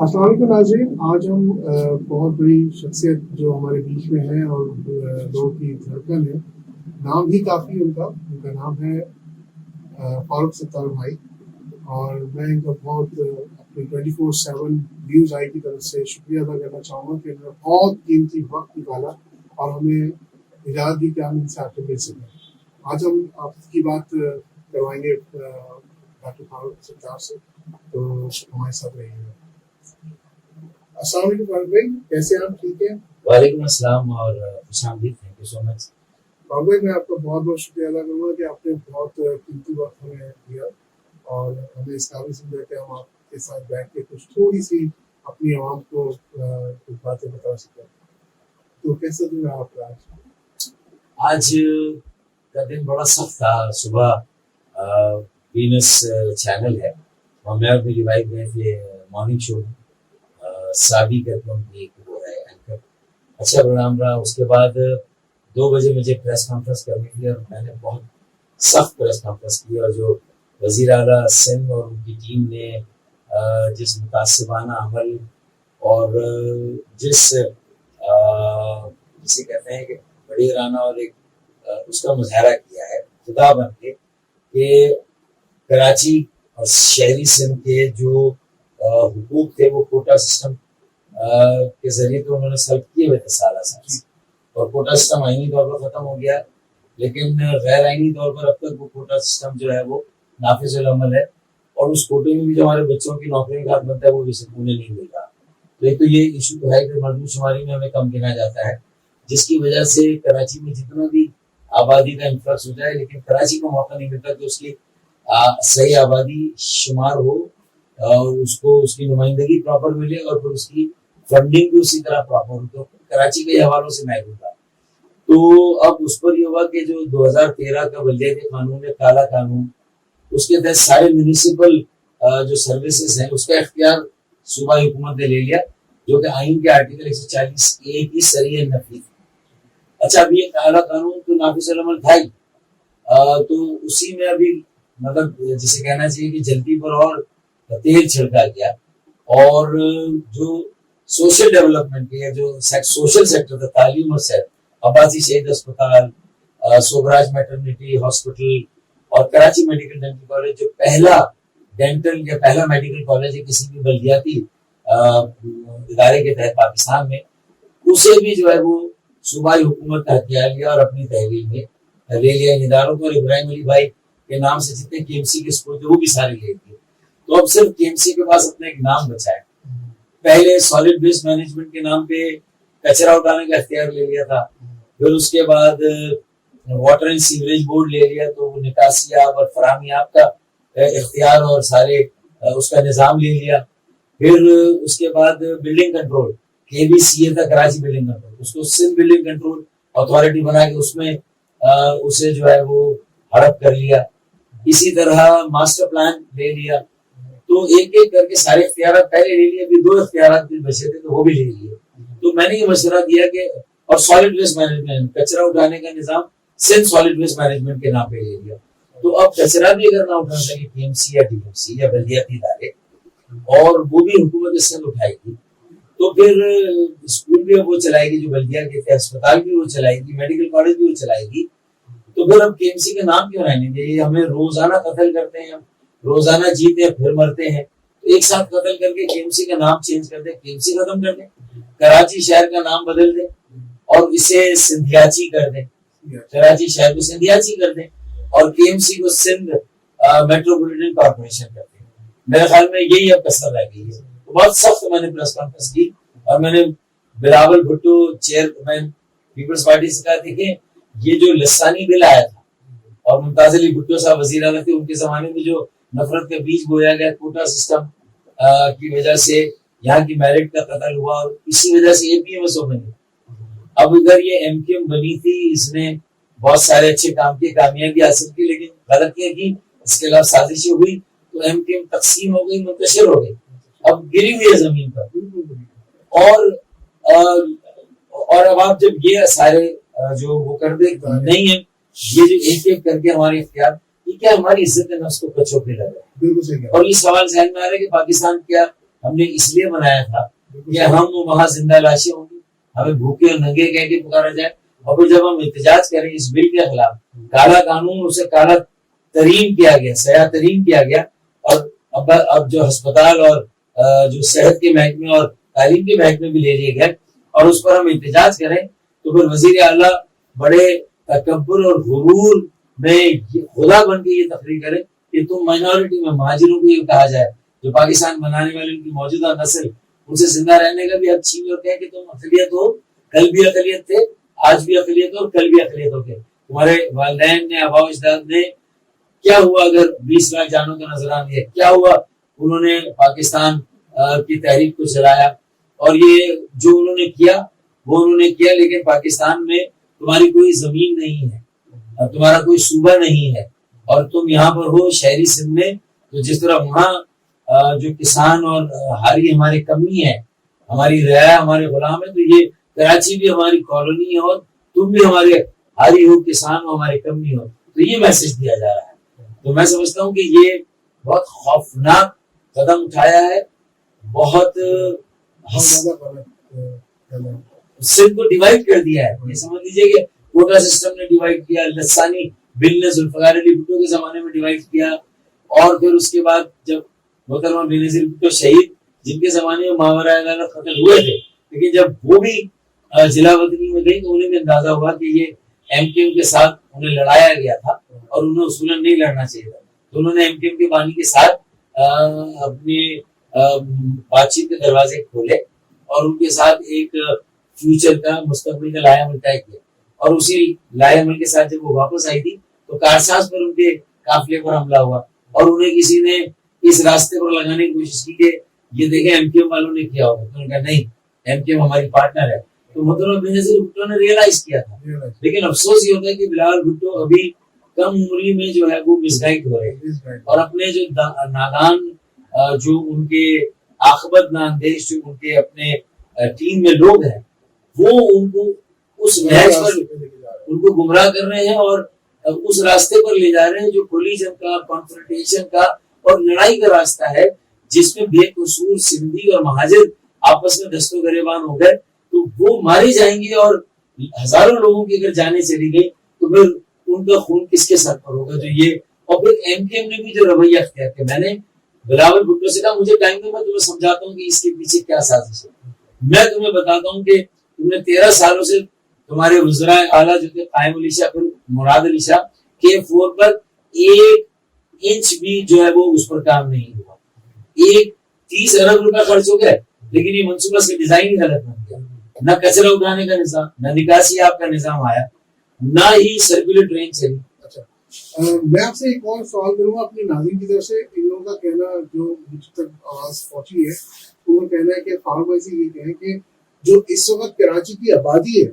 السلام علیکم ناظرین، آج ہم بہت بڑی شخصیت جو ہمارے بیچ میں ہے اور لوگوں کی دھڑکن ہے، نام بھی کافی ان کا نام ہے فاروق ستار بھائی، اور میں ان کا بہت اپنے 24/7 نیوز آئی کی طرف سے شکریہ ادا کرنا چاہوں گا کہ انہوں نے بہت قیمتی وقت نکالا اور ہمیں اجازت دی کہ ہم ان سے آپ کو مل سکیں۔ آج ہم آپ کی بات کروائیں گے ڈاکٹر فاروق ستار سے، تو ہمارے ساتھ رہیے گا۔ السلام علیکم فاروق بھائی، کیسے آپ؟ ٹھیک ہے؟ وعلیکم السلام اور خوش آمدید، تھینک یو سو مچ۔ فاروق بھائی، میں آپ کا بہت بہت شکریہ ادا کروں گا کہ آپ نے بہت قیمتی وقت ہمیں دیا اور ہمیں اس قابل سمجھا کہ ہم آپ کے ساتھ بیٹھ کے کچھ تھوڑی سی اپنی عوام کو کچھ باتیں بتا سکیں۔ تو کیسا دن رہا آپ کا آج کا دن بڑا سخت تھا۔ صبح وینس چینل ہے اور میں اور میری وائف گئے تھے مارننگ شو میں، سابی کر کے ان کی ایک وہ ہے اینکر، اچھا پروگرام رہا۔ اس کے بعد 2 بجے مجھے پریس کانفرنس کرنی تھی اور میں نے بہت سخت پریس کانفرنس کی، اور جو وزیر اعلیٰ سندھ اور ان کی ٹیم نے جس متعصبانہ عمل اور جسے کہتے ہیں کہ بڑی رانہ اور ایک اس کا مظاہرہ کیا ہے خدا بن کے، کہ کراچی اور شہری سندھ کے جو حقوق تھے وہ کوٹا سسٹم کے ذریعے تو انہوں نے سلب کیے ہوئے تھے سالہ سال، اور کوٹا سسٹم آئینی طور پر ختم ہو گیا، لیکن غیر آئینی طور پر اب تک وہ کوٹا سسٹم جو ہے وہ نافذ العمل ہے، اور اس کوٹے میں بھی جو ہمارے بچوں کی نوکری کا حق بنتا ہے وہ بھی سکون نہیں مل رہا۔ تو ایک تو یہ ایشو تو ہے کہ مردم شماری میں ہمیں کم گنا جاتا ہے، جس کی وجہ سے کراچی میں جتنا بھی آبادی کا انفلکس ہو جائے لیکن کراچی کو موقع نہیں ملتا کہ اس کی صحیح آبادی شمار ہو اور اس کو اس کی نمائندگی پراپر ملے اور پھر اس کی فنڈنگ بھی اسی طرح پراپر ہو۔ تو کراچی کے حوالوں سے محدود تھا، تو اب اس پر یہ ہوا کہ جو 2013 کا بلدیاتی قانون ہے، کالا قانون، اس کے تحت سارے میونسپل جو سروسز ہیں اس کا اختیار صوبائی حکومت نے لے لیا، جو کہ آئین کے آرٹیکل 140A کی صریح نفی تھی۔ اچھا، اب یہ کالا قانون تو نافذ العمل تھا ہی، تو اسی میں ابھی مطلب جسے کہنا چاہیے کہ جلدی پر اور تیل چھڑکا گیا، اور جو سوشل ڈیولپمنٹ کے جو سوشل سیکٹر تھا، تعلیم اور صحت، عباسی شہید اسپتال، سوبراج میٹرنیٹی ہاسپٹل اور کراچی میڈیکل ڈینٹل کالج، جو پہلا ڈینٹل یا پہلا میڈیکل کالج ہے کسی بھی بلدیاتی ادارے کے تحت پاکستان میں، اسے بھی جو ہے وہ صوبائی حکومت کا ہتھیار لیا اور اپنی تحویل میں لے لیا ان اداروں کو، اور ابراہیم علی بھائی کے نام سے جتنے کے ایم سی کے اسکول تھے وہ بھی سارے لے دیے۔ تو اب صرف کے ایم سی کے پاس اپنا ایک نام بچا ہے۔ پہلے سالڈ ویسٹ مینجمنٹ کے نام پہ کچرا اٹھانے کا اختیار لے لیا تھا، پھر اس کے بعد واٹر اینڈ سیوریج بورڈ لے لیا، تو وہ نکاسی آب اور فراہمی آب کا اختیار اور سارے اس کا نظام لے لیا۔ پھر اس کے بعد بلڈنگ کنٹرول، کے بی سی اے تھا کراچی بلڈنگ کنٹرول، اس کو سندھ بلڈنگ کنٹرول اتھارٹی بنا کے اس میں اسے جو ہے وہ ہڑپ کر لیا۔ اسی طرح ماسٹر پلان لے لیا، تو ایک ایک کر کے سارے اختیارات پہلے لے لیے، ابھی 2 اختیارات بھی بچے تھے تو وہ بھی لے لیے۔ تو میں نے یہ مشورہ دیا کہ اور سالڈ ویسٹ مینجمنٹ، کچرا اٹھانے کا نظام سندھ سالڈ ویسٹ مینجمنٹ کے نام پہ لے لیا، تو اب کچرا بھی اگر نہ اٹھا سکے پی ایم سی یا ڈی ایم سی یا بلدیاتی ادارے، اور وہ بھی حکومت سندھ اٹھائے گی، تو پھر اسکول بھی وہ چلائے گی جو بلدیہ کے تھے، اسپتال بھی وہ چلائے گی، میڈیکل کالج بھی وہ چلائے گی، تو پھر اب کے ایم سی کا نام کیوں رہنے دیں؟ یہ ہمیں روزانہ قتل کرتے ہیں، ہم روزانہ جیتے ہیں پھر مرتے ہیں، تو ایک ساتھ قتل کر کے کے ایم سی کا نام چینج کر دیں، کے ایم سی ختم کر دیں، کراچی شہر کا نام بدل دیں اور اسے سندھیاچی کر دیں، کراچی شہر کو سندھیاچی کر دیں اور کے ایم سی کو سندھ میٹروپولیٹن کارپوریشن کر دیں۔ میرے خیال میں یہی اب کثر رہ گئی ہے۔ تو بہت سخت میں نے پریس کانفرنس کی اور میں نے Bilawal Bhutto chairman Peoples Party سے کہا دیکھیں یہ جو لسانی بل آیا تھا اور ممتاز علی بھٹو صاحب وزیر اعلیٰ تھے، ان کے زمانے میں جو نفرت کا بیج بویا گیا کوٹا سسٹم کی وجہ سے، یہاں کی میرٹ کا قتل ہوا اور اسی وجہ سے اے پی ایم ایس او بنی۔ اب ادھر یہ ایم کیو ایم بنی تھی، اس نے بہت سارے اچھے کام کی، کامیابی حاصل کی، لیکن غلطیاں کی، اس کے خلاف سازشیں ہوئی، تو ایم کیو ایم تقسیم ہو گئی، منتشر ہو گئی، اب گری ہوئی ہے زمین پر، اور اب آپ جب یہ سارے جو وہ کر دے نہیں ہے، یہ جو ایک ایک کر کے ہمارے اختیار، یہ کیا ہماری عزت نفس کو کچھوکنے لگا ہے۔ اور یہ سوال ذہن میں آ رہا ہے کہ پاکستان کیا ہم نے اس لیے بنایا تھا کہ ہم وہاں زندہ لاشیں ہوں گی, ہمیں بھوکے اور ننگے کہہ کے پکارا جائے, اور پھر جب ہم احتجاج کریں اس بل کے خلاف, کالا قانون اسے کالا ترین کیا گیا, سیاہ ترین کیا گیا, اور اب جو ہسپتال اور جو صحت کے محکمے اور تعلیم کے محکمے بھی لے لیے گئے, اور اس پر ہم احتجاج کریں تو پھر وزیر اعلیٰ بڑے تکبر اور غرور میں خدا بن کے یہ تقریر کرے کہ تم مائنورٹی میں مہاجروں کو یہ کہا جائے جو پاکستان بنانے والے ان کی موجودہ نسل ان سے زندہ رہنے کا بھی حق چھین لیتے ہیں کہ تم اقلیت ہو, کل بھی اقلیت تھے, آج بھی اقلیت ہو اور کل بھی اقلیت ہو کے تمہارے والدین نے, آباء و اجداد نے کیا ہوا اگر 20 لاکھ جانوں کا نذرانہ دیا, کیا ہوا انہوں نے پاکستان کی تحریک کو چلایا, اور یہ جو انہوں نے کیا وہ انہوں نے کیا, لیکن پاکستان میں تمہاری کوئی زمین نہیں ہے, تمہارا کوئی صوبہ نہیں ہے, اور تم یہاں پر ہو شہری سندھ میں, تو جس طرح وہاں جو کسان اور ہاری ہمارے کمی ہے, ہماری رعایا ہمارے غلام ہے, تو یہ کراچی بھی ہماری کالونی ہے اور تم بھی ہمارے ہاری ہو, کسان ہو, ہمارے کمی ہو, تو یہ میسج دیا جا رہا ہے. تو میں سمجھتا ہوں کہ یہ بہت خوفناک قدم اٹھایا ہے, بہت سندھ کو ڈیوائڈ کر دیا ہے. یہ سمجھ لیجیے کہ کوٹا سسٹم نے ڈیوائڈ کیا, لسانی بل نے ذوالفقار علی بھٹو کے زمانے میں ڈیوائڈ کیا, اور پھر اس کے بعد جب محترمہ بینظیر بھٹو شہید جن کے زمانے میں ماورا عدالت قتل ہوئے تھے, لیکن جب وہ بھی ضلع وطنی میں گئی تو انہیں بھی اندازہ ہوا کہ یہ ایم کیو کے ساتھ انہیں لڑایا گیا تھا اور انہیں اصولاً نہیں لڑنا چاہیے تھا, تو انہوں نے ایم کیو کے بانی کے ساتھ اپنی بات چیت کے دروازے کھولے اور ان کے ساتھ ایک فیوچر کا, مستقبل کا لائحہ عمل طے کیا, اور اسی لائحہ عمل کے ساتھ جب وہ واپس آئی تھی تو کارساز پر ان کے قافلے پر حملہ ہوا, اور انہیں کسی نے اس راستے پر لگانے کی کوشش کی کہ یہ دیکھیں ایم کیو والوں نے کیا ہوگا, تو انہوں نے کہا نہیں, ایم کیو ہماری پارٹنر ہے. تو محترمہ بینظیر بھٹو نے ریئلائز کیا تھا, لیکن افسوس یہ ہوتا ہے کہ بلاول بھٹو ابھی کم عمری میں جو ہے وہ مس گائیڈ ہو رہے ہیں, اور اپنے جو نادان جو ان کے عاقبت ناندیش جو ان کے اپنے ٹیم میں لوگ ہیں وہ ان کو اس محض پر ان کو گمراہ کر رہے ہیں اور اس راستے پر لے جا رہے ہیں جو کولیجن کا, کانفرنٹیشن کا اور لڑائی کا راستہ ہے, جس میں بے قصور سندھی اور مہاجر آپس میں دست و گریبان ہو گئے, تو وہ مارے جائیں گے, اور ہزاروں لوگوں کی اگر جانیں چلی گئی تو پھر ان کا خون کس کے سر پر ہوگا. تو یہ, اور پھر ایم کیو نے بھی جو رویہ اختیار کیا, میں نے بلاول بھٹو سے کہا مجھے ٹائم دو, میں تمہیں سمجھاتا ہوں کہ اس کے پیچھے کیا سازش ہے. میں تمہیں بتاتا ہوں کہ تم نے 13 سالوں سے تمہارے وزراء اعلیٰ جو تھے قائم علی شاہ, پھر مراد علی شاہ کے 4 پر 1 انچ بھی جو ہے وہ اس پر کام نہیں ہوا. 30 ارب روپے خرچ ہو گئے, لیکن یہ منصوبہ سے ڈیزائن ہی غلط بن گیا. نہ کچرا اٹھانے کا نظام, نہ نکاسی آپ کا نظام آیا, نہ ہی سرکولر ٹرین چلی. میں آپ سے ایک اور سوال کروں گا اپنے ناظرین کی طرف سے. ان لوگوں کا کہنا جو مجھ تک آواز پہنچی ہے وہ کہنا ہے کہ فاروق بھائی سے یہ کہیں کہ جو اس وقت کراچی کی آبادی ہے,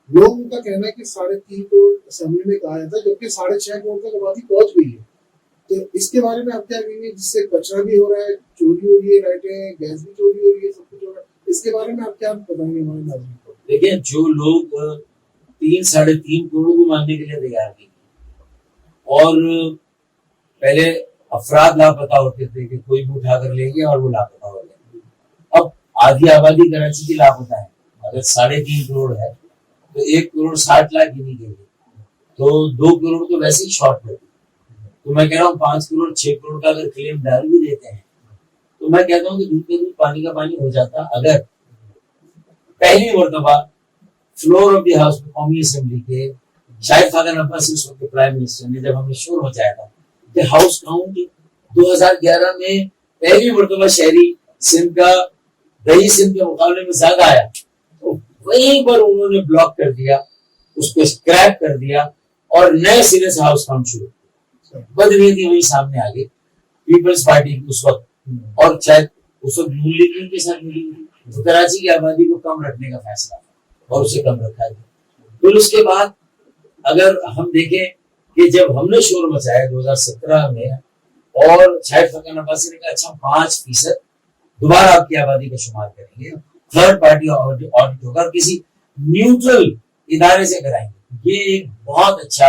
لوگوں کا کہنا ہے کہ 3.5 کروڑ اسمبلی میں کہا جاتا ہے, جبکہ 6.5 کروڑ تک آبادی پہنچ گئی ہے. تو اس کے بارے میں آپ کیا کہیں گے, جس سے کچرا بھی ہو رہا ہے, چوری ہو رہی ہے, لائٹیں گیس بھی چوری ہو رہی ہے, سب کچھ ہو رہا ہے, اس کے بارے میں آپ کیا بتائیں گے ہمارے ناظرین کو؟ دیکھیں, جو لوگ 3.5 کروڑ بھی ماننے کے لیے تیار نہیں, اور پہلے افراد لاپتہ ہوتے تھے کہ کوئی بھی اٹھا کر لے گیا اور وہ لاپتہ ہو گیا, اب آدھی آبادی کراچی کی لاپتہ ہے. اگر 3.5 کروڑ ہے تو 1 کروڑ 60 لاکھ ہی نہیں گئی, تو 2 کروڑ تو ویسے ہی شارٹ پڑے. تو میں کہہ رہا ہوں 5 کروڑ 6 کروڑ کا اگر کلیم دار بھی دیتے ہیں تو میں کہتا ہوں کہ دودھ کا دودھ پانی کا پانی ہو جاتا اگر پہلی مرتبہ فلور آف دی ہاؤس قومی اسمبلی کے شاہد خاقان عباسی اس وقت پرائم منسٹر نے جب ہم نے شور مچایا تھا کہ ہاؤس کاؤنٹ 2011 میں پہلی مرتبہ شہری سندھ کا دہی سندھ کے مقابلے میں زیادہ آیا, تو وہیں پر انہوں نے بلاک کر دیا, اس کو اسکریپ کر دیا اور نئے سرے سے ہاؤس کاؤنٹ شروع. بدنیتی وہی سامنے آ گئی پیپلز پارٹی اس وقت, اور شاید اس وقت نون لیگ کے ساتھ ملی ہوئی, تو کراچی کی آبادی کو کم رکھنے کا فیصلہ اور اسے کم رکھا گیا. پھر اس کے بعد اگر ہم دیکھیں کہ جب ہم نے شور مچایا 2017 میں اور شاہد خاقان عباسی نے کہا اچھا 5% دوبارہ آپ کی آبادی کا شمار کریں گے, 3rd پارٹی آڈٹ ہوگا اور کسی نیوٹرل ادارے سے کرائیں گے. یہ ایک بہت اچھا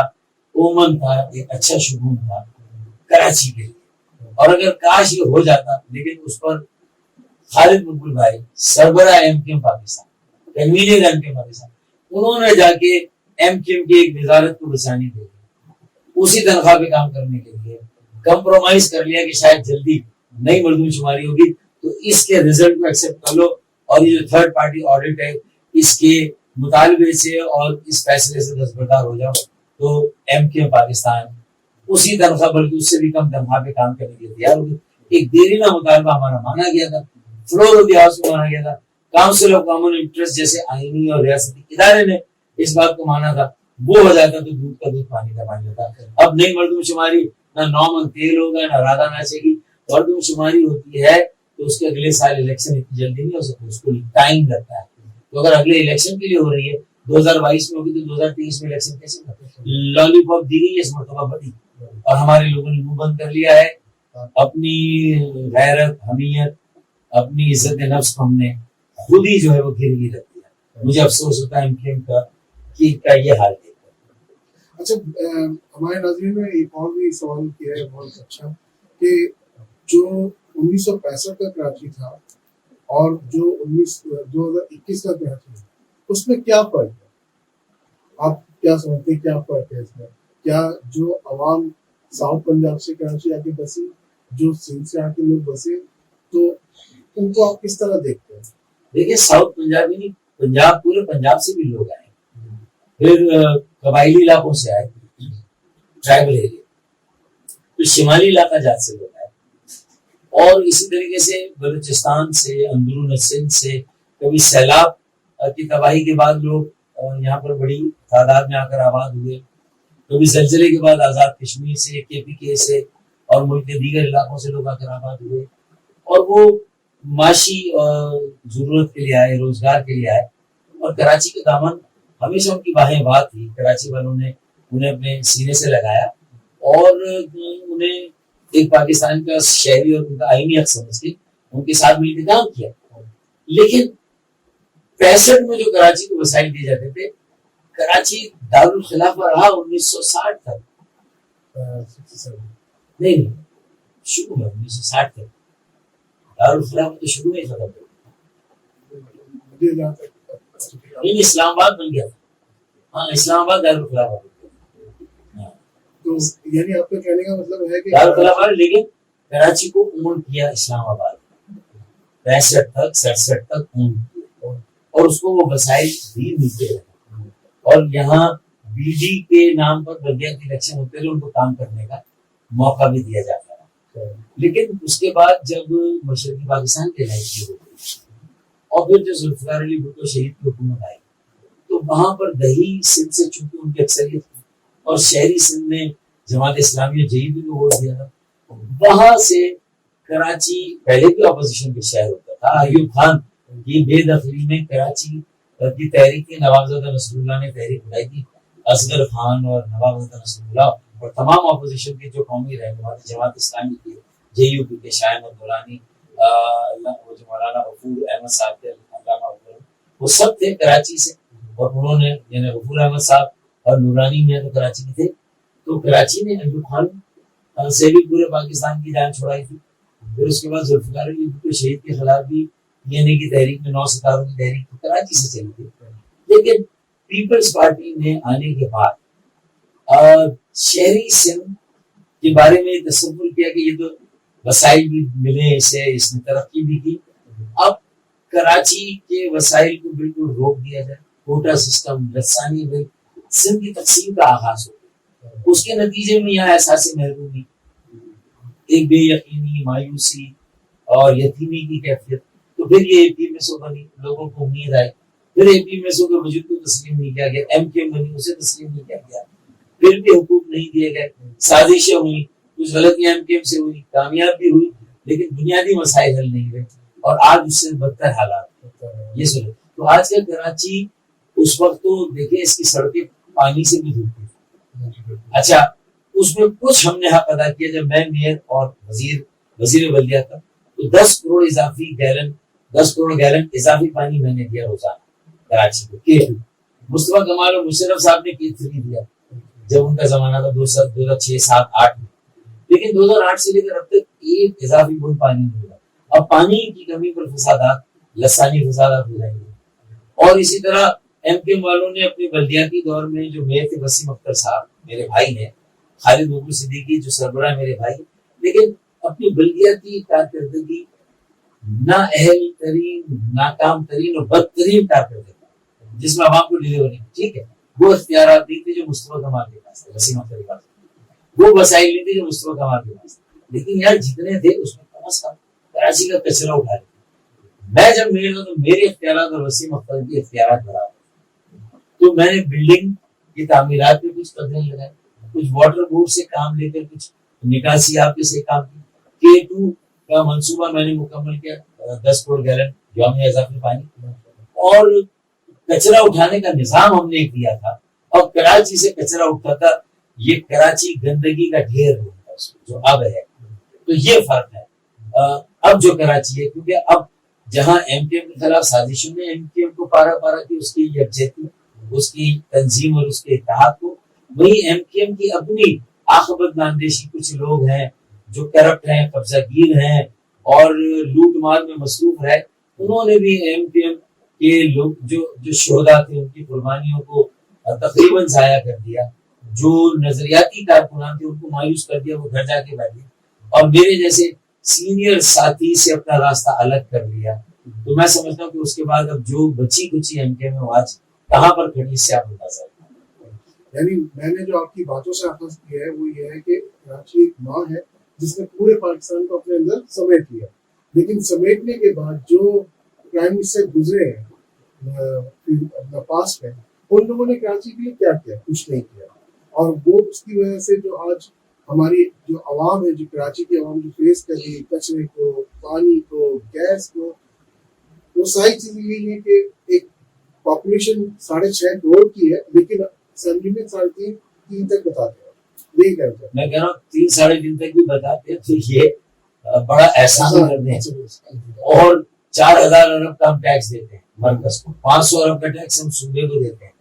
اومن تھا, ایک اچھا شگون تھا کراچی کے لیے, اور اگر کاش یہ ہو جاتا, لیکن اس پر خالد مقبول بھائی سربراہ M Q M Pakistan, convener M Q M Pakistan, انہوں نے جا کے ایم کیو ایم کی ایک وزارت کو بچانے کے لیے اسی تنخواہ پہ کام کرنے کے لیے کمپرومائز کر لیا کہ شاید جلدی نئی مردم شماری ہوگی تو اس کے رزلٹ کو ایکسپٹ کر لو, اور یہ جو تھرڈ پارٹی آڈٹ ہے اس کے مطالبے سے اور اس فیصلے سے دستبردار ہو جاؤ. تو ایم کیو ایم پاکستان اسی تنخواہ بلکہ اس سے بھی کم تنخواہ پہ کام کرنے کے لیے تیار ہوگی. ایک دیرینہ مطالبہ ہمارا مانا گیا تھا, فلور آف دی ہاؤس میں مانا گیا تھا, کاؤنسل آف کامن انٹرسٹ جیسے آئینی اور ریاستی ادارے نے اس بات کو مانا تھا. وہ ہو جاتا تو دودھ کا دودھ پانی کا پانی ہوتا. اب نئی مردم شماری نہ 9 من تیل ہوگا نہ راگا ناچے گی. مردم شماری ہوتی ہے تو اس کے اگلے سال الیکشن اتنی جلدی نہیں ہو سکتی, اس کو ٹائم لگتا ہے. تو اگر اگلے الیکشن کے لیے ہو رہی ہے 2022 میں ہوگی تو 2023 میں الیکشن کیسے ہوگا؟ لالی پاپ دی گئی اس مرتبہ بڑی, اور ہمارے لوگوں نے منہ بند کر لیا ہے. اپنی غیرت, حمیت, اپنی عزت نفس کو ہم نے خود ہی جو ہے وہ گروی رکھ دیا. مجھے افسوس ہوتا ہے ایم کا یہ حال دیکھ کر. اچھا, ہمارے ناظرین نے ایک اور بھی سوال کیا ہے بہت اچھا کہ جو 1965 کا کراچی تھا اور جو 2021 کا کراچی ہے اس میں کیا فرق ہے؟ آپ کیا سمجھتے ہیں کیا فرق ہے اس میں؟ کیا جو عوام ساؤتھ پنجاب سے کراچی آ کے بسی, جو سندھ سے آ کے لوگ بسے, تو ان کو آپ کس طرح دیکھتے ہیں؟ دیکھیے ساؤتھ پنجاب نہیں, پنجاب پورے پنجاب سے بھی لوگ آئے, پھر قبائلی علاقوں سے آئے, ٹرائبل ایریا, پھر شمالی علاقہ جات سے لوگ آئے, اور اسی طریقے سے بلوچستان سے, اندرون سندھ سے. کبھی سیلاب کی تباہی کے بعد لوگ یہاں پر بڑی تعداد میں آ کر آباد ہوئے, کبھی زلزلے کے بعد آزاد کشمیر سے, کے پی کے سے اور ملک کے دیگر علاقوں سے لوگ آ کر آباد ہوئے, اور وہ معاشی ضرورت کے لیے آئے, روزگار کے لیے آئے. اور کراچی کے دامن ہمیشہ ان کی باہیں بات تھی, کراچی والوں نے انہیں اپنے سینے سے لگایا اور انہیں ایک پاکستان کا شہری اور ان کا آئینی حق سمجھ کے ان کے ساتھ مل کے کام کیا. لیکن 65 میں جو کراچی کو وسائل دیے جاتے تھے, کراچی دارالخلافہ رہا 1960 تک, نہیں شروع میں 1960 تک دارالخلافہ تو شروع میں ختم ہو گیا, اسلام آباد بن گیا. ہاں اسلام آباد دارالخلافہ بن گیا. تو یعنی آپ کا کہنے کا مطلب ہے کہ دارالخلافہ, لیکن کراچی کو اون کیا اسلام آباد 65 تک 67 تک اون کیا, اور اس کو وہ وسائل بھی ملتے رہے. اور یہاں بی ڈی کے نام پر بلدیات کے الیکشن ہوتے رہے, ان کو کام کرنے کا موقع بھی دیا جاتا ہے. لیکن اس کے بعد جب مشرقی پاکستان کے لائق ہو گئی اور پھر جو ذوالفقار علی بھٹو شہید کی حکومت آئی, تو وہاں پر دہی سندھ سے چونکہ ان کی اکثریت تھی اور شہری سندھ میں جماعت اسلامی اور JUP کو ووٹ دیا تھا, وہاں سے کراچی پہلے بھی اپوزیشن کے شہر ہوتا تھا. ایوب خان کی بے دخلی میں کراچی کی تحریک تھی, نوابزادہ نصر اللہ نے تحریک اٹھائی تھی, اصغر خان اور نوابزادہ نصر اللہ اور تمام اپوزیشن کے جو قومی رہنما تھے, جماعت اسلامی کی, JUP کے شاہ احمد دولانی, جو مولانا غفور احمد صاحب تھے, وہ سب تھے کراچی سے. اور انہوں نے یعنی غفور احمد صاحب اور نورانی میں تو کراچی کے تھے, تو کراچی نے ایوب خان سے بھی پورے پاکستان کی جان چھڑائی تھی. پھر اس کے بعد ذوالفقار علی بھٹو شہید کے خلاف بھی یعنی کی تحریک میں 9 ستاروں کی تحریک تو کراچی سے چلی تھی. لیکن پیپلز پارٹی میں آنے کے بعد شہری سندھ کے بارے میں تصور کیا کہ یہ تو وسائل بھی ملے اسے, اس نے ترقی بھی کی, اب کراچی کے وسائل کو بالکل روک دیا جائے, کوٹا سسٹم لسانی میں سندھ کی تقسیم کا آغاز ہو گیا. اس کے نتیجے میں یہاں احساس محرومی, ایک بے یقینی, مایوسی اور یتیمی کی کیفیت. تو پھر یہ AP میں سو بنی, لوگوں کو امید آئی, پھر AP میں سو کے وجود کو تسلیم نہیں کیا گیا, MK بنی, اسے تسلیم نہیں کیا گیا, پھر بھی حقوق نہیں دیے گئے, سازشیں ہوئی, کچھ غلطیاں MK سے ہوئی, کامیاب بھی ہوئی, لیکن بنیادی مسائل حل نہیں ہوئے, اور آج اس سے بدتر حالات. یہ سنو, تو آج کا کراچی اس وقت تو دیکھیں اس کی سڑکیں پانی سے بھی دھلتی تھی. اچھا, اس میں کچھ ہم نے حق ادا کیا. جب میں میئر اور وزیر بلدیات تھا تو 10 کروڑ گیلن اضافی پانی میں نے دیا روزانہ کراچی کو. مصطفیٰ کمال اور مشرف صاحب نے K3 دیا جب ان کا زمانہ تھا 2006, 7, 8 میں. لیکن 2008 سے لے کر اب تک ایک اضافی بوند پانی نہیں ملا. اب پانی کی کمی پر فسادات، لسانی فسادات ہو جائیں گے. اور اسی طرح ایم کیو ایم والوں نے اپنے بلدیاتی دور میں جو میئر تھے وسیم اختر صاحب میرے بھائی ہیں، خالد ابو صدیقی جو سربراہ میرے بھائی، لیکن اپنی بلدیاتی کارکردگی نہ اہل ترین، ناکام ترین اور بدترین کارکردگی جس میں عوام کو ڈلیوری، ٹھیک ہے، وہ اختیارات نہیں تھے جو مصطفیٰ کمال کے پاس تھے، وسیم اختر کے پاس، وہ وسائل نہیں تھے جو مصطفیٰ کمال کے پاس تھے. لیکن یار جتنے تھے اس میں کم از کم کراچی کا کچرا اٹھا لیا. میں جب میرے تو میرے اختیارات اور وسیم اختر کے اختیارات برابر، تو میں نے بلڈنگ کی تعمیرات میں کچھ قدریں لگائی، کچھ واٹر بورڈ سے کام لے کر کچھ نکاسیات کے سے کام کی. K2 کا منصوبہ میں نے مکمل کیا، 10 کروڑ گیلن یومیہ اضافی پانی، اور کچرا اٹھانے کا نظام ہم نے کیا تھا. اور کراچی سے کچرا اٹھتا تھا، یہ کراچی گندگی کا ڈھیر ہوتا جو اب ہے. تو یہ فرق ہے اب جو کراچی ہے، کیونکہ اب جہاں ایم کیو ایم کے خلاف سازشوں نے ایم کیو ایم کو پارا پارا کی، اس کی یکجہتی، اس کی تنظیم اور اس کے اتحاد کو، وہی ایم کیو ایم کی اپنی عاقبت اندیشی کچھ لوگ ہیں جو کرپٹ ہیں، قبضہ گیر ہیں اور لوٹ مار میں مصروف ہے، انہوں نے بھی ایم کیو ایم کے لوگ جو شہداء تھے ان کی قربانیوں کو تقریباً ضائع کر دیا. جو نظریاتی کارکنان تھے ان کو مایوس کر دیا، وہ گھر جا کے بیٹھے اور میرے جیسے سینئر ساتھی سے اپنا راستہ الگ کر لیا. تو میں سمجھتا ہوں کہ اس کے بعد اب جو بچی کچی ایم کیو ایم آج کہاں پر کھڑی، اس سے آپ بتا سکتے ہیں. یعنی میں نے جو آپ کی باتوں سے اخذ کیا ہے وہ یہ ہے کہ کراچی ایک ماں ہے جس نے پورے پاکستان کو اپنے اندر سمیٹ لیا، لیکن سمیٹنے کے بعد جو کرائم سے گزرے ہیں اپنا پاسٹ میں، ان لوگوں نے کراچی کے لیے کیا کیا؟ کچھ نہیں کیا. اور وہ اس کی وجہ سے جو آج ہماری جو عوام ہے، جو کراچی کی عوام جو فیس کر رہی ہے کچرے کو، پانی کو، گیس کو، وہ ساری چیزیں یہی ہے کہ ایک پاپولیشن 6.5 کروڑ کی ہے لیکن اسمبلی میں 3.5 تک بتاتے ہیں. یہی کہتے ہیں، میں کہہ رہا ہوں 3-3.5 تک بھی بتاتے ہیں، تو یہ بڑا احسان کرتے ہیں. اور 4,000 ارب کا ہم ٹیکس دیتے ہیں مرکز کو، 500 ارب کا ٹیکس ہم صوبے کو دیتے ہیں،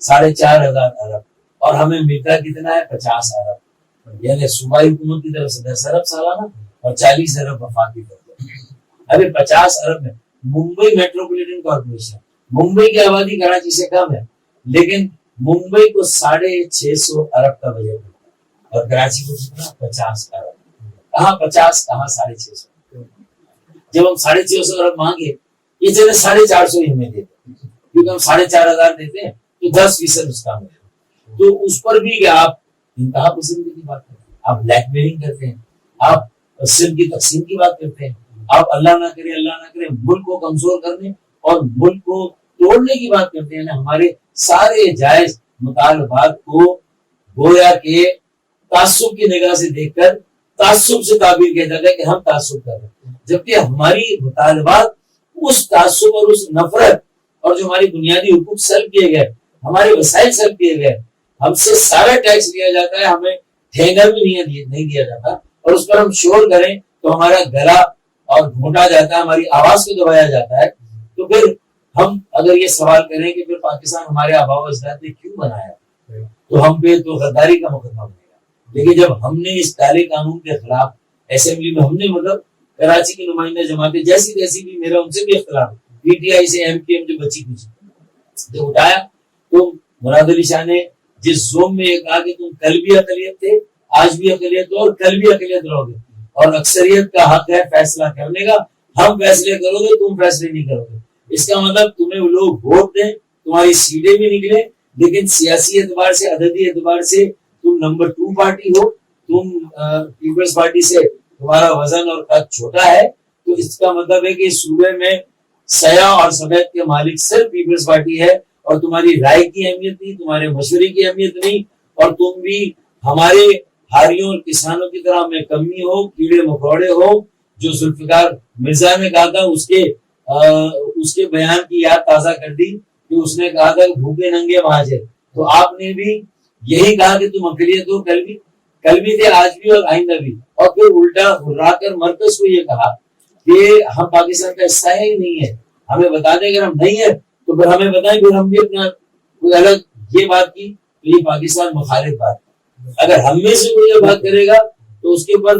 4,500 ارب، اور ہمیں ملتا کتنا ہے؟ 50 ارب. یعنی صوبائی حکومت کی طرف سے 10 ارب سالانہ اور 40 ارب وفاقی طرف سے. ابھی 50 ارب میں ممبئی میٹروپولیٹن کارپوریشن، ممبئی کی آبادی کراچی سے کم ہے لیکن ممبئی کو 650 ارب کا بجٹ ہے اور کراچی کو کتنا؟ 50 ارب. کہاں 50 کہاں 650. جب ہم 650 ارب مانگے، یہ چلے 450 ہی ہمیں دیتے کیونکہ ہم 4,500 دیتے ہیں تو 10% اس کا ہے. تو اس پر بھی کہ آپ انتہا پسندی کی بات کرتے ہیں، آپ بلیک میلنگ کرتے ہیں، آپ سلم کی تقسیم کی بات کرتے ہیں، آپ اللہ نہ کرے ملک کو کمزور کرنے اور ملک کو توڑنے کی بات کرتے ہیں. ہمارے سارے جائز مطالبات کو گویا کہ تعصب کی نگاہ سے دیکھ کر تعصب سے تعبیر کیا جاتا ہے کہ ہم تعصب کر رہے ہیں، جبکہ ہماری مطالبات اس تعصب اور اس نفرت اور جو ہماری بنیادی حقوق سلب کیے گئے، ہمارے وسائل سلب کیے گئے، ہم سے سارا ٹیکس لیا جاتا ہے، ہمیں ٹھیکا بھی نہیں دیا جاتا، اور اس پر ہم شور کریں تو ہمارا گلا اور گھونٹا جاتا ہے، ہماری آواز کو دبایا جاتا ہے. تو پھر ہم اگر یہ سوال کریں کہ پھر پاکستان ہمارے آباء و اجداد نے کیوں بنایا، تو ہم پہ تو غداری کا مقدمہ بنے گا. لیکن جب ہم نے اس کالے قانون کے خلاف اسمبلی میں ہم نے مطلب کراچی کی نمائندہ جماعتیں جیسی بھی میرا ان سے بھی اختلاف، پی ٹی آئی سے ایم کیو ایم جو بچی کچھ جب اٹھایا تو مراد علی شاہ نے جس زوم میں یہ کہا کہ تم کل بھی اقلیت تھے، آج بھی اقلیت ہو اور کل بھی اقلیت رہو گے، اور اکثریت کا حق ہے فیصلہ کرنے کا، ہم فیصلے کرو گے تم فیصلے نہیں کرو گے. اس کا مطلب تمہیں لوگ ووٹ دیں، تمہاری سیٹیں بھی نکلے، لیکن سیاسی اعتبار سے، عددی اعتبار سے تم نمبر 2 پارٹی ہو، تم پیپلز پارٹی سے تمہارا وزن اور قد چھوٹا ہے. تو اس کا مطلب ہے کہ صوبے میں سیاہ اور سفید کے مالک صرف پیپلز پارٹی ہے، اور تمہاری رائے کی اہمیت نہیں، تمہارے مشورے کی اہمیت نہیں، اور تم بھی ہمارے ہاریوں اور کسانوں کی طرح میں کمی ہو، کیڑے مکوڑے ہو. جو ذوالفقار مرزا نے کہا تھا اس کے بیان کی یاد تازہ کر دی کہ اس نے کہا تھا بھوکے ننگے مہاجر. تو آپ نے بھی یہی کہا کہ تم اقلیت ہو، کل بھی تھے، آج بھی اور آئندہ بھی، اور پھر الٹا ہرا کر مرکز کو یہ کہا کہ ہم پاکستان کا حصہ ہی نہیں ہے، ہمیں بتا دیں اگر ہم نہیں ہے تو پھر ہمیں بتائیں، پھر ہم بھی اپنا کوئی الگ یہ بات کی تو یہ پاکستان مخالف بات ہے. اگر ہم میں سے کوئی یہ بات کرے گا تو اس کے اوپر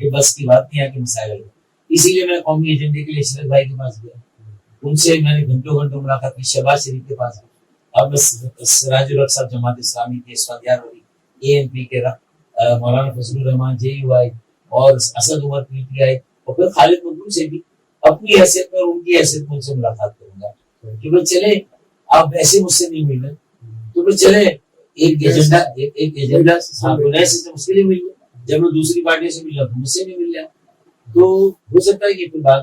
کہ بس کی بات نہیں، یہاں کے مسائل حل ہو۔ اسی لیے میں قومی ایجنڈے کے لیے اشرف بھائی کے پاس گیا، ان سے میں نے گھنٹوں گھنٹوں ملاقات کی، شہباز شریف کے پاس گیا، اب سراج الحق صاحب جماعت اسلامی کے، اسفندیار ولی ANP کے، مولانا فضل الرحمان JUI اور اسد عمر PTI، اور پھر خالد مقبول سے بھی اپنی حیثیت میں اور ان کی حیثیت میں ان سے ملاقات کروں گا کہ بھائی چلے آپ ایسے مجھ سے نہیں مل رہے تو پھر چلے ایک ایجنڈا نئے سسٹم اس کے لیے مل گیا، جب میں دوسری پارٹی سے مل رہا تو مجھ سے نہیں مل رہا، تو ہو سکتا ہے کہ پھر بعد،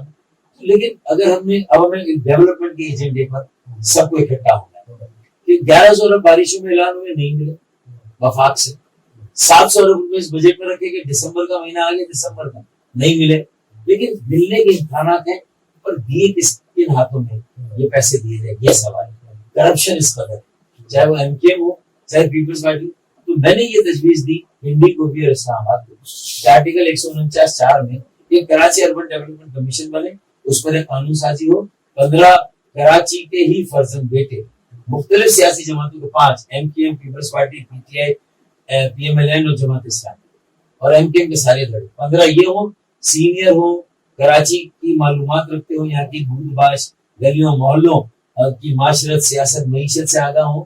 لیکن اگر ہم نے اب ہمیں ڈیولپمنٹ کے ایجنڈے پر سب کو اکٹھا ہونا ہے کہ 1100 ارب بارشوں میں اعلان ہوئے نہیں ملے وفاق سے، 700 ارب روپے اس بجٹ میں رکھے کہ دسمبر کا مہینہ آگے دسمبر کا نہیں ملے، لیکن ملنے کے امکانات ہیں، اور دیے کن ہاتھوں میں یہ پیسے دیے جائیں، یہ سوال ہے۔ کرپشن اس قدر ہے، چاہے وہ MKM ہو چاہے پیپلز پارٹی، تو میں نے یہ تجویز دی ہندی کو بھی اور اسلام آباد کو کہ آرٹیکل 149(4) میں ایک کراچی اربن ڈیولپمنٹ کمیشن بنے، اس پر ایک قانون سازی ہو، 15 کراچی کے ہی فرزند بیٹے مختلف سیاسی جماعتوں کے 5 MKM Peoples Party PTI PMLN اور جماعت اسلامی اور MKM کے سارے لڑے 15 یہ ہوں، سینئر ہوں، کراچی کی معلومات رکھتے ہوں، یہاں کی بود باش گلیوں محلوں کی معاشرت سیاست معیشت سے آگاہ ہوں،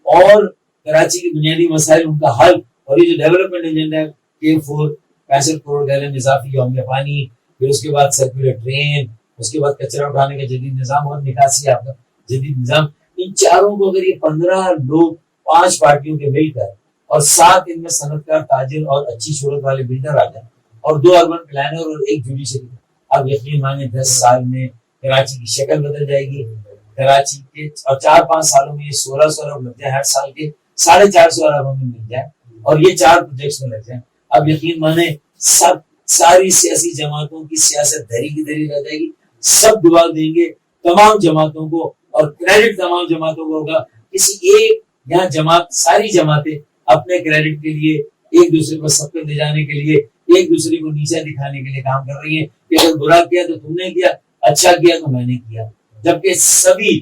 اور کراچی کے بنیادی مسائل ان کا حل، اور یہ جو ڈیولپمنٹ ایجنڈا ہے K4 65 کروڑ گیلن اضافی یومیہ پانی، پھر اس کے بعد سرکولر ٹرین، اس کے بعد کچرا اٹھانے کا جدید نظام اور نکاسی آپ کا جدید نظام، ان چاروں کو اگر یہ 15 لوگ 5 پارٹیوں کے مل کر اور 7 ان میں صنعتکار تاجر اور اچھی شہرت والے بلڈر آ جائیں اور 2 اربن پلانر اور 1 جوڈیشری، اب یقین مانیں 10 سال میں کراچی کی شکل بدل جائے گی کراچی کے، اور 4-5 سالوں میں یہ 1600 ارب لگ جائے، ہر سال کے 450 ارب ہمیں مل جائے اور یہ 4 پروجیکٹس میں لگ جائیں، اب یقین مانیں ساری سیاسی جماعتوں کی سیاست دھری کی دھری رہ جائے گی، سب دعا دیں گے تمام جماعتوں کو، اور کریڈٹ تمام جماعتوں کو ہوگا، کسی ایک یہاں جماعت، ساری جماعتیں اپنے کریڈٹ کے لیے ایک دوسرے کو سبقت لے جانے کے لیے ایک دوسرے کو نیچا دکھانے کے لیے کام کر رہی ہیں کہ اگر برا کیا تو تم نے کیا، اچھا کیا تو میں نے کیا، جبکہ سبھی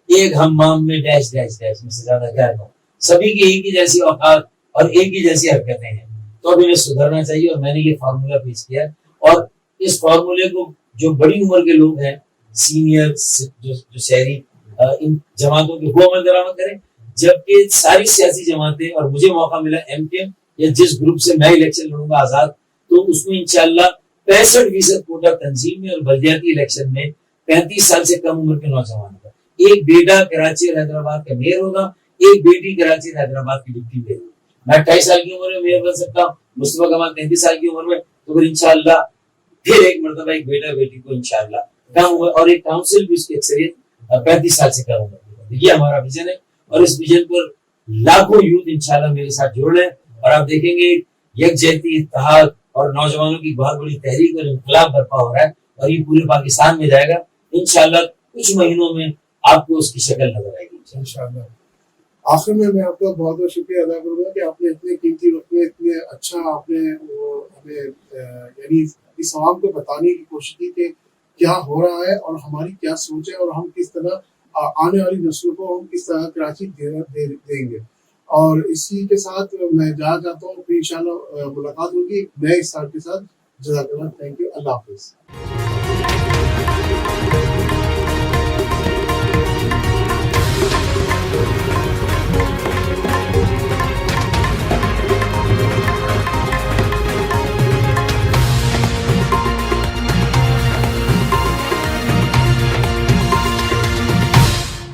ایک ہمام میں ڈیش ڈیش ڈیش میں سے زیادہ کیا ہے، سبھی کی ایک ہی جیسی اوقات اور ایک ہی جیسی حرکتیں ہیں، تو اب انہیں سدھرنا چاہیے، اور میں نے یہ فارمولا پیش کیا، اور اس فارمولے کو جو بڑی عمر کے لوگ ہیں، سینئر جو شہری ان جماعتوں کے وہ عمل درآمد کریں، جبکہ ساری سیاسی جماعتیں، اور مجھے موقع ملا MKM یا جس گروپ سے میں الیکشن لڑوں گا آزاد، تو اس میں انشاءاللہ 65% کوٹا تنظیم میں اور بلدیاتی الیکشن میں 35 سال سے کم عمر کے نوجوانوں کا، ایک بیٹا کراچی اور حیدرآباد کا میئر ہوگا، ایک بیٹی کراچی اور حیدرآباد کی ڈپٹی میئر ہوگی، میں 28 سال کی عمر میں میئر بن سکتا ہوں، مصطفیٰ کمال 33 سال کی عمر میں، تو پھر انشاءاللہ پھر ایک مرتبہ ایک بیٹا بیٹی کو انشاءاللہ کم عمر، اور ایک کاؤنسل بھی اس کی اکثریت 35 سال سے کم عمر کی، یہ ہمارا ویژن ہے، اور اس ویژن پر لاکھوں یوتھ انشاءاللہ میرے ساتھ جڑ رہے ہیں، اور آپ دیکھیں گے یکجہتی، اتحاد اور نوجوانوں کی بہت بڑی تحریک اور انقلاب برپا ہو رہا ہے، اور یہ پورے پاکستان میں جائے گا انشاءاللہ، کچھ مہینوں میں آپ کو اس کی شکل نظر آئے گی انشاءاللہ۔ آخر میں آپ کا بہت بہت شکریہ ادا کروں گا کہ آپ نے اتنے قیمتی وقت میں اتنے اچھا آپ نے ہمیں یعنی اس عوام کو بتانے کی کوشش کی کہ کیا ہو رہا ہے اور ہماری کیا سوچ ہے، اور ہم کس طرح آنے والی نسلوں کو ہم کس طرح کراچی دیں گے، اور اسی کے ساتھ میں جانا چاہتا ہوں کہ انشاءاللہ ملاقات ہوگی نئے سال کے ساتھ۔ جزاک اللہ، تھینک یو، اللہ حافظ۔